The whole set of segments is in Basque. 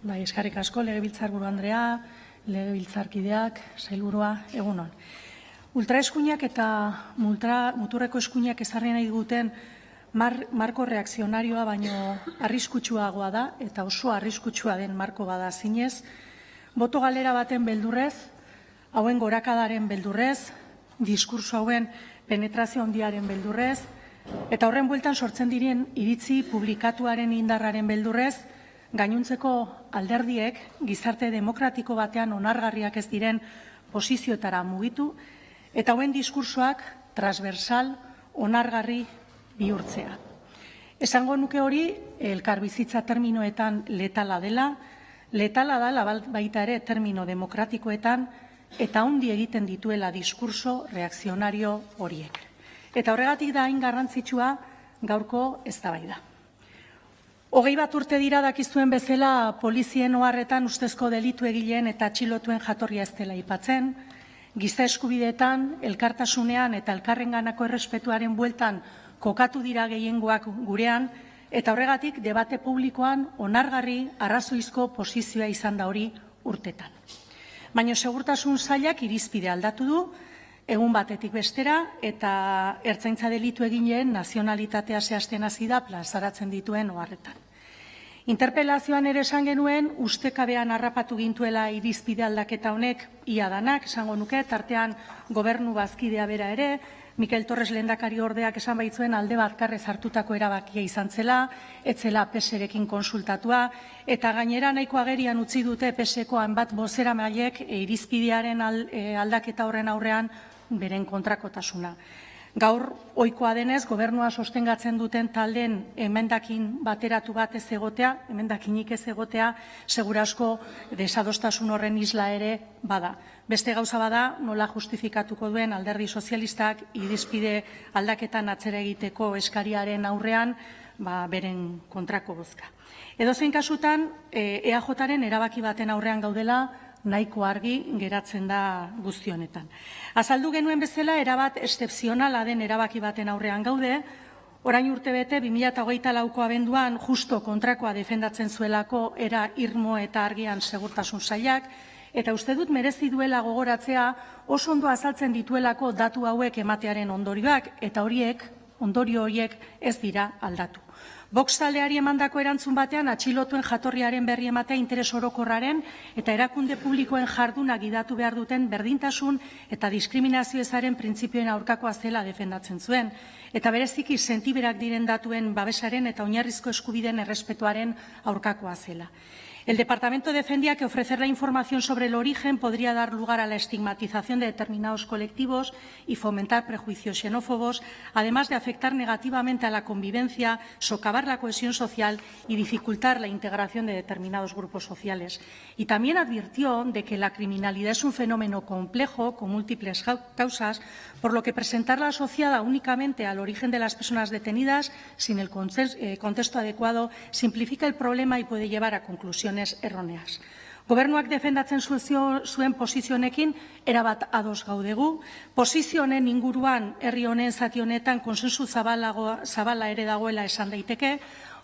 Eskerrik asko, Legebiltzarburu Andrea, legebiltzarkideak, sailburua, egun on. Ultraeskuinak eta muturreko eskuinak ezarri nahi diguten marko reakzionarioa baino arriskutsuagoa da eta oso arriskutsua den marko bada zinez, boto galera baten beldurrez, hauen gorakadaren beldurrez, diskurso hauen penetrazio handiaren beldurrez, eta horren bueltan sortzen diren iritzi publikatuaren indarraren beldurrez, gainontzeko alderdiek gizarte demokratiko batean onargarriak ez diren posizioetara mugitu eta hauen diskursoak transversal onargarri bihurtzea. Esango nuke hori elkarbizitza terminoetan letala dela baita ere termino demokratikoetan eta handi egiten dituela diskurso reakzionario horiek. Eta horregatik da hain garrantzitsua gaurko eztabaida. 21 urte dira dakizuen bezala polizien oharretan ustezko delitu egileen eta atxilotuen jatorria ez dela aipatzen, giza eskubideetan, elkartasunean eta elkarrenganako errespetuaren bueltan kokatu dira gehiengoak gurean, eta horregatik debate publikoan onargarri arrazoizko posizioa izan da hori urtetan. Baina segurtasun sailak irizpide aldatu du, egun batetik bestera, eta ertzaintza delitu egileen nazionalitatea zehazten hasi da plazaratzen dituen oharretan. Interpelazioan ere esan genuen, ustekabean harrapatu gintuela irizpide aldaketa honek ia danak, esango nuke, tartean gobernu bazkidea bera ere, Mikel Torres lehendakari ordeak esan baitzuen alde bakarrez hartutako erabakia izan zela, etzela PSrekin konsultatua, eta gainera nahiko agerian utzi dute PSeko hainbat bozeramaileek irizpidearen aldaketa horren aurrean beren kontrakotasuna. Gaur ohikoa denez, gobernua sostengatzen duten taldeen emendakin bateratu bat ez egotea, emendakinik ez egotea, segurasko desadostasun horren isla ere bada. Beste gauza bada, nola justifikatuko duen alderdi sozialistak irizpide aldaketan atzera egiteko eskariaren aurrean, beren kontrako bozka. Edozein kasutan, EAJaren erabaki baten aurrean gaudela, nahiko argi geratzen da guzti honetan. Azaldu genuen bezala, erabat excepzionala den erabaki baten aurrean gaude, orain urtebete 2024ko abenduan justo kontrakoa defendatzen zuelako era irmo eta argian segurtasun sailak, eta uste dut merezi duela gogoratzea oso ondo azaltzen dituelako datu hauek ematearen ondorioak, eta ondorio horiek ez dira aldatu. Vox taldeari emandako erantzun batean atxilotuen jatorriaren berri ematea interes orokorraren eta erakunde publikoen jarduna gidatu behar duten berdintasun eta diskriminazio ezaren printzipioen aurkakoa zela defendatzen zuen, eta bereziki sentiberak diren datuen babesaren eta oinarrizko eskubideen errespetuaren aurkakoa zela. El departamento defendía que ofrecer la información sobre el origen podría dar lugar a la estigmatización de determinados colectivos y fomentar prejuicios xenófobos, además de afectar negativamente a la convivencia, socavar la cohesión social y dificultar la integración de determinados grupos sociales. Y también advirtió de que la criminalidad es un fenómeno complejo, con múltiples causas, por lo que presentarla asociada únicamente al origen de las personas detenidas, sin el contexto adecuado, simplifica el problema y puede llevar a conclusiones erroneas. Gobernuak defendatzen zuen posizio honekin erabat ados gaudegu. Posizio honen inguruan herri honen zati honetan konsensu zabala ere dagoela esan daiteke.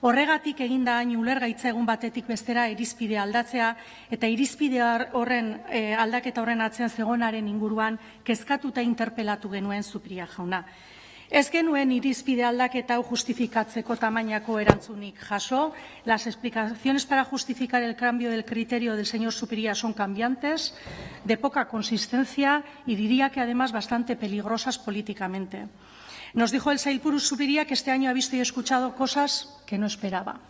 Horregatik eginda hain ulergaitza egun batetik bestera irizpide aldatzea eta irizpide horren aldaketa horren atzean zegonaren inguruan kezkatuta interpelatu genuen Zupiria jauna. Ez genuen irizpide aldaketa hau justifikatzeko tamainako erantzunik jaso. Las explicaciones para justificar el cambio del criterio del señor Zupiria son cambiantes, de poca consistencia y diría que además bastante peligrosas políticamente. Nos dijo el sailburu Zupiria que este año ha visto y escuchado cosas que no esperaba.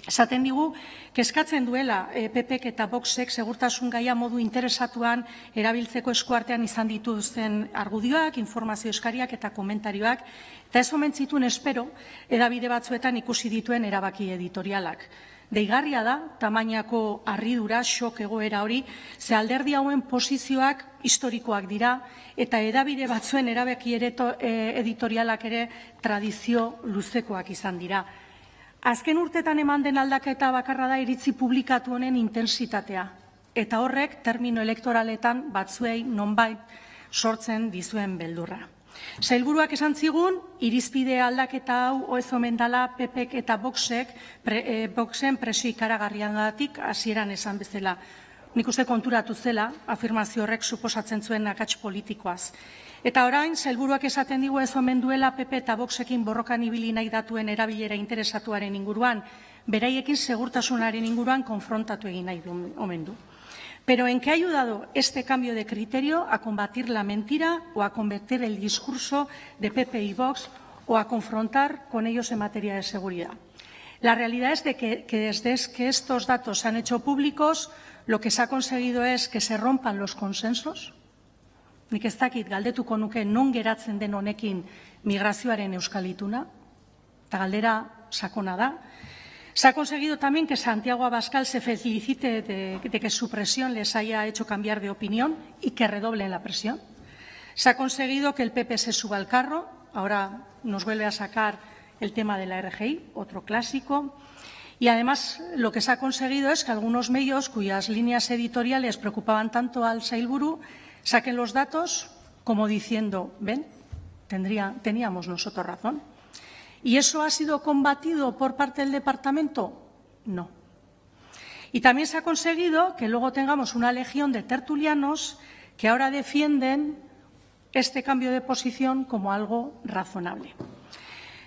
Esaten digu, kezkatzen duela PPk eta Voxek segurtasun gaia modu interesatuan erabiltzeko eskuartean izan dituzten argudioak, informazio eskariak eta komentarioak, eta ez omen zituen espero hedabide batzuetan ikusi dituen erabaki editorialak. Deigarria da, tamainako harridura, xok egoera hori, ze alderdi hauen posizioak historikoak dira, eta hedabide batzuen erabaki editorialak ere tradizio luzekoak izan dira. Azken urtetan eman den aldaketa bakarra da iritzi publikatu honen intensitatea, eta horrek termino elektoraletan batzuei nonbait sortzen dizuen beldurra. Sailburuak esan zigun, irizpide aldaketa hau ez omen dela PPk eta Voxen presio ikaragarriagatik hasieran esan bezala. Nik uste konturatu zela, afirmazio horrek suposatzen zuen akats politikoaz. Eta orain, sailburuak esaten digu ez omen duela PP eta Voxekin borrokan ibili nahi datuen erabilera interesatuaren inguruan, beraiekin segurtasunaren inguruan konfrontatu egin nahi omen du. Pero ¿en qué ha ayudado este cambio de criterio a combatir la mentira o a convertir el discurso de PP y Vox o a confrontar con ellos en materia de seguridad? La realidad es de que desde que estos datos se han hecho públicos, lo que se ha conseguido es que se rompan los consensos. Nik ez dakit galdetuko nuke non geratzen den honekin migrazioaren euskal ituna, eta galdera sakona da. Se ha conseguido también que Santiago Abascal se felicite de que su presión les haya hecho cambiar de opinión y que redoblen la presión. Se ha conseguido que el PP se suba al carro, ahora nos vuelve a sacar el tema de la RGI, otro clásico. Y además lo que se ha conseguido es que algunos medios cuyas líneas editoriales preocupaban tanto al Sailburu saquen los datos como diciendo, ven, teníamos nosotros razón. ¿Y eso ha sido combatido por parte del departamento? No. Y también se ha conseguido que luego tengamos una legión de tertulianos que ahora defienden este cambio de posición como algo razonable.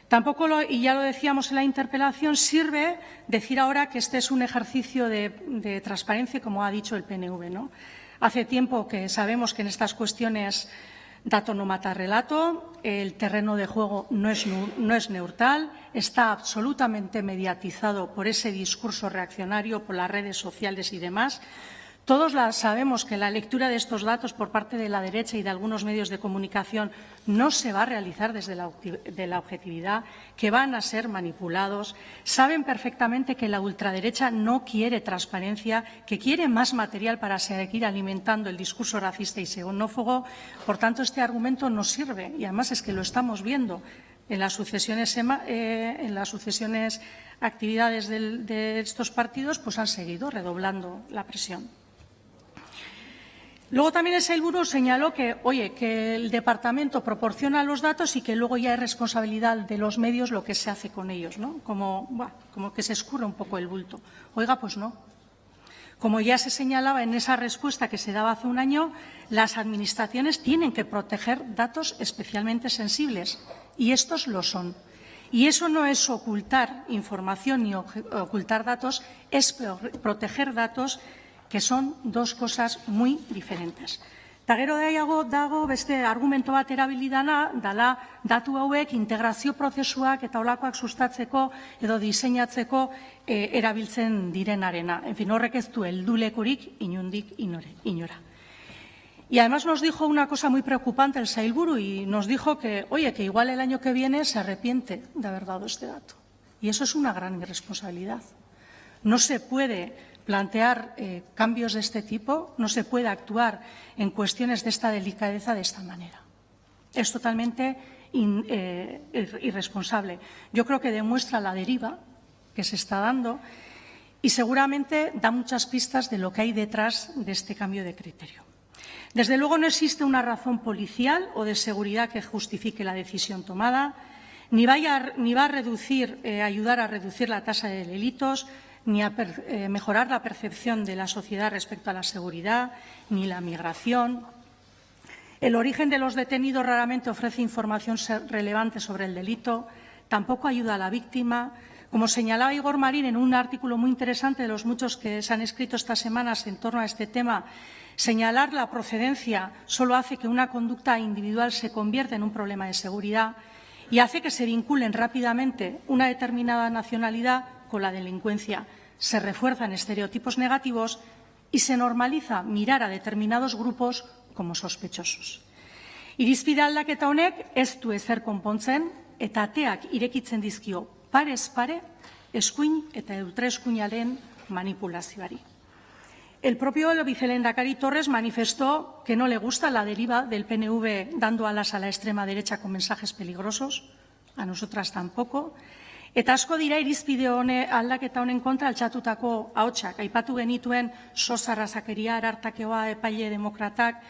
Tampoco, y ya lo decíamos en la interpelación, sirve decir ahora que este es un ejercicio de transparencia, como ha dicho el PNV, ¿no? Hace tiempo que sabemos que en estas cuestiones dato no mata relato, el terreno de juego no es neutral, está absolutamente mediatizado por ese discurso reaccionario, por las redes sociales y demás. Todos sabemos que la lectura de estos datos por parte de la derecha y de algunos medios de comunicación no se va a realizar desde la objetividad, que van a ser manipulados. Saben perfectamente que la ultraderecha no quiere transparencia, que quiere más material para seguir alimentando el discurso racista y xenófobo. Por tanto, este argumento no sirve y además es que lo estamos viendo en las sucesiones actividades de estos partidos, pues han seguido redoblando la presión. Luego también el Sailburu señaló que el departamento proporciona los datos y que luego ya es responsabilidad de los medios lo que se hace con ellos, ¿no? Como que se escurre un poco el bulto. Oiga, pues no. Como ya se señalaba en esa respuesta que se daba hace un año, las administraciones tienen que proteger datos especialmente sensibles y estos lo son. Y eso no es ocultar información ni ocultar datos, es proteger datos, que son dos cosas muy diferentes. Eta gero dago beste argumento bat erabili dela datu hauek integrazio prozesuak eta holakoak sustatzeko edo diseinatzeko erabiltzen direnarena. En fin, horrek ez du heldulekurik inondik inora. Y además nos dijo una cosa muy preocupante el Sailburu y nos dijo que igual el año que viene se arrepiente de haber dado este dato. Y eso es una gran irresponsabilidad. No se puede plantear cambios de este tipo, no se puede actuar en cuestiones de esta delicadeza de esta manera. Es totalmente irresponsable. Yo creo que demuestra la deriva que se está dando y seguramente da muchas pistas de lo que hay detrás de este cambio de criterio. Desde luego no existe una razón policial o de seguridad que justifique la decisión tomada, ni va a ayudar a reducir la tasa de delitos, ni a mejorar la percepción de la sociedad respecto a la seguridad, ni la migración. El origen de los detenidos raramente ofrece información relevante sobre el delito, tampoco ayuda a la víctima. Como señalaba Igor Marín en un artículo muy interesante de los muchos que se han escrito estas semanas en torno a este tema, señalar la procedencia solo hace que una conducta individual se convierta en un problema de seguridad y hace que se vinculen rápidamente una determinada nacionalidad con la delincuencia. Se refuerzan estereotipos negativos y se normaliza mirar a determinados grupos como sospechosos. Irizpide aldaketa honek ez du ezer konpontzen eta ateak irekitzen dizkio parez pare eskuin eta ultraeskuinaren manipulazioari. El propio vicelehendakari Torres manifestó que no le gusta la deriva del PNV dando alas a la extrema derecha con mensajes peligrosos, a nosotras tampoco. Eta asko dira irizpide aldaketa honen kontra altxatutako ahotsak. Aipatu genituen sos arrazakeria, arartakeoa, epaile demokratak,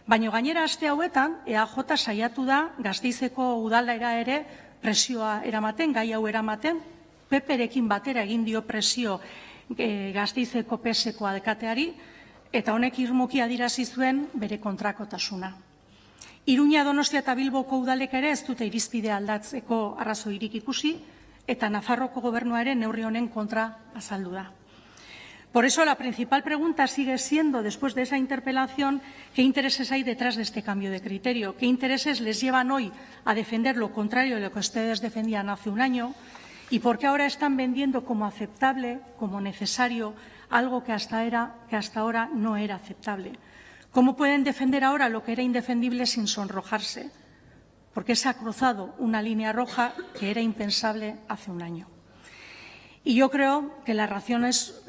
Baina gainera aste hauetan, EAJ saiatu da Gasteizeko udalera ere presioa eramaten, gai hau eramaten, PPrekin batera egin dio presio Gasteizeko PSeko alkateari, eta honek irmoki adierazi zuen bere kontrakotasuna. Iruña, Donostia eta Bilboko udalek ere ez dute irizpidea aldatzeko arrazoirik ikusi, eta Nafarroko gobernua ere neurri honen kontra azaldu da. Por eso la principal pregunta sigue siendo, después de esa interpelación, ¿qué intereses hay detrás de este cambio de criterio? ¿Qué intereses les llevan hoy a defender lo contrario de lo que ustedes defendían hace un año? ¿Y por qué ahora están vendiendo como aceptable, como necesario, algo que hasta ahora no era aceptable? ¿Cómo pueden defender ahora lo que era indefendible sin sonrojarse? Porque se ha cruzado una línea roja que era impensable hace un año. Y yo creo que las razones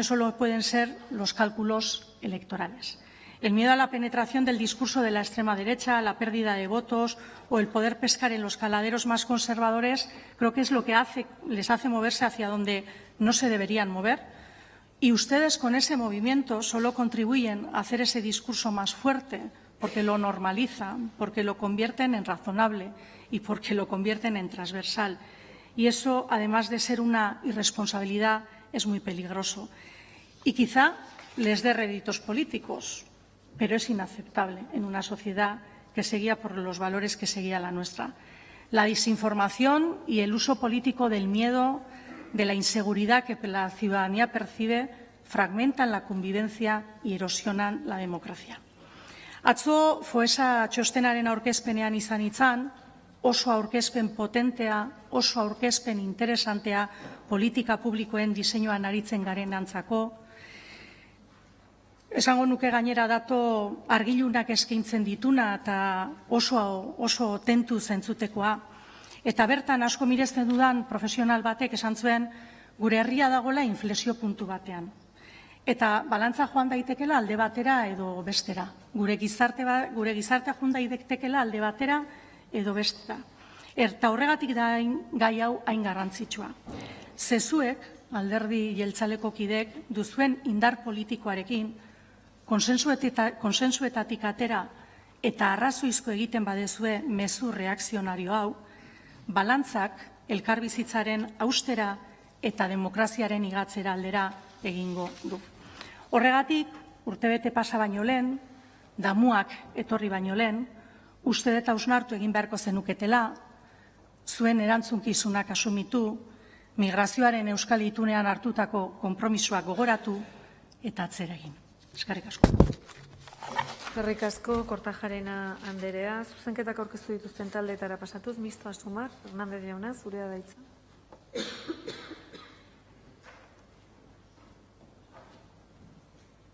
solo pueden ser los cálculos electorales. El miedo a la penetración del discurso de la extrema derecha, a la pérdida de votos o el poder pescar en los caladeros más conservadores, creo que es lo que les hace moverse hacia donde no se deberían mover. Y ustedes con ese movimiento solo contribuyen a hacer ese discurso más fuerte, porque lo normalizan, porque lo convierten en razonable y porque lo convierten en transversal. Y eso, además de ser una irresponsabilidad, es muy peligroso. Y quizá les dé réditos políticos, pero es inaceptable en una sociedad que se guía por los valores que seguía la nuestra. La desinformación y el uso político del miedo, de la inseguridad que la ciudadanía percibe, fragmentan la convivencia y erosionan la democracia. Atzo Foessa txostenaren aurkezpenean izan itzan, oso aurkezpen potentea, oso aurkezpen interesantea politika publikoen diseinuan aritzen garen antzako. Esango nuke gainera dato argilunak eskaintzen dituna eta oso tentu zentzutekoa. Eta bertan asko miresten dudan profesional batek esan zuen gure herria dagoela inflexio puntu batean. Eta balantza joan daitekela alde batera edo bestera. Gure gizartea joan daitekela alde batera edo bestera. Eta horregatik da gai hau hain garrantzitsua. Zezuek, alderdi jeltzaleko kidek, duzuen indar politikoarekin, konsensuetatik atera eta arrazoizko egiten badezue mezu reakzionario hau, balantzak elkarbizitzaren austera eta demokraziaren igatzera aldera egingo du. Horregatik, urtebete pasa baino lehen, damuak etorri baino lehen, uste dut hausnartu egin beharko zenuketela, zuen erantzunkizunak asumitu, migrazioaren euskal itunean hartutako konpromisoak gogoratu eta atzera egin. Eskerrik asko. Eskerrik asko, Kortajarena anderea. Zuzenketak aurkeztu dituzten taldeetara pasatuz, Mistoa Sumar, Hernández jauna, zurea da hitza.